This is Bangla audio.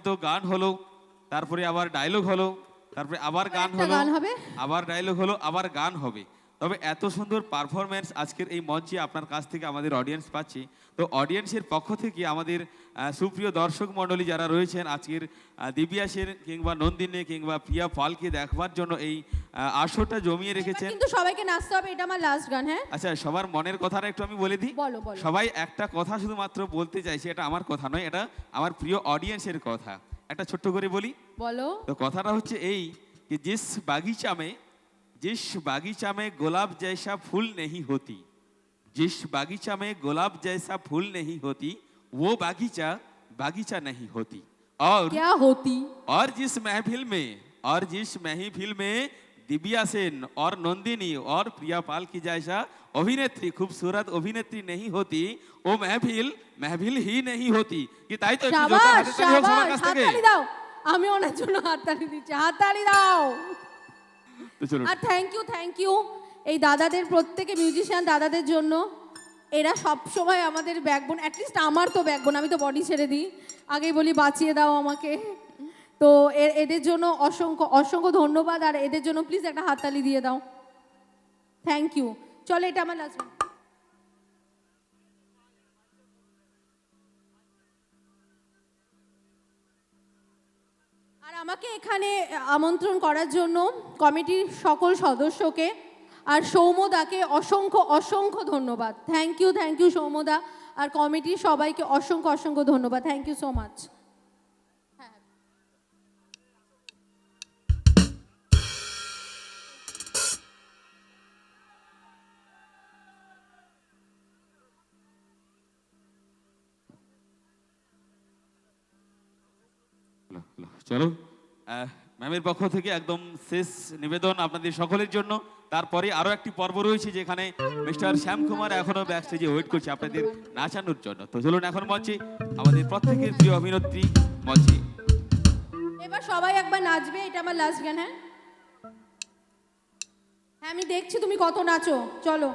তো গান হলো, তারপরে আবার ডায়লগ হলো, তারপরে আবার গান একটা হলো, গান হবে। আবার ডায়লগ হলো, আবার গান হবে। তবে এত সুন্দর পারফরমেন্স আজকের এই মঞ্চে আপনার কাছ থেকে আমাদের অডিয়েন্স পাচ্ছি। তো অডিয়েন্সের পক্ষ থেকে আমাদের সুপ্রিয় দর্শক মণ্ডলী যারা রয়েছেন আজকের দিব্যাসের কিংবা নন্দিনী কিংবা প্রিয়া পালকে দেখবার জন্য এই আসরটা জমিয়ে এবার রেখেছেন। কিন্তু সবাইকে নাচতে হবে, এটা আমার লাস্ট গান। হ্যাঁ, আচ্ছা, সবার মনের কথাটা একটু আমি বলে দিই। বলো বলো। সবাই একটা কথা শুধুমাত্র বলতে চাইছে, এটা আমার কথা নয়, এটা আমার প্রিয় অডিয়েন্সের কথা। একটা ছোট্ট করে বলি। বলো। তো কথাটা হচ্ছে এই कि जिस बागीचा में गुलाब जैसा फूल नहीं होती, जिस बागीचा में गुलाब जैसा फूल नहीं होती, वो बागीचा बागीचा नहीं होती। क्या होती? और जिस महफिल में दिव्या सेन और नंदिनी और प्रिया पाल की जैसा अभिनेत्री खूबसूरत अभिनेत्री नहीं होती, वो महफिल महफिल ही नहीं होती। कि ताई तो একটু জোরদার শাবাশ হাততালি হোক সবার শাবাশ, কাছ থেকে। হাততালি দাও। আমি ওনার জন্য হাততালি দিচ্ছি, হাততালি দাও। তো চলুন। আর থ্যাংক ইউ এই দাদাদের, প্রত্যেকে মিউজিশিয়ান দাদাদের জন্য। এরা সব সময় আমাদের ব্যাকবোন, অ্যাটলিস্ট আমার তো ব্যাকবোন, আমি তো বডি ছেড়ে দিই, আগেই বলি বাঁচিয়ে দাও আমাকে। তো এদের জন্য অসংখ্য অসংখ্য ধন্যবাদ। আর এদের জন্য প্লিজ একটা হাততালি দিয়ে দাও। Thank you. চলো, এটা আমার লাস্ট। আর আমাকে এখানে আমন্ত্রণ করার জন্য কমিটির সকল সদস্যকে আর সৌম্যদাকে অসংখ্য অসংখ্য ধন্যবাদ। থ্যাংক ইউ সৌম্যদা আর কমিটির সবাইকে অসংখ্য অসংখ্য ধন্যবাদ। Thank you so much. চলো, ম্যামের পক্ষ থেকে একদম শেষ নিবেদন আপনাদের সকলের জন্য। তারপরে আরো একটি পর্ব রয়েছে যেখানে মিস্টার শ্যাম কুমার এখনো ব্যাক স্টেজে ওয়েট করছে আপনাদের নাচানোর জন্য। তো চলুন এখন মঞ্চে আমাদের প্রত্যেকের প্রিয় অভিনেত্রী মঞ্চে। এবার সবাই একবার নাচবে, এটা আমার লাস্ট গান। হ্যাঁ, আমি দেখছি তুমি কত নাচো। চলো।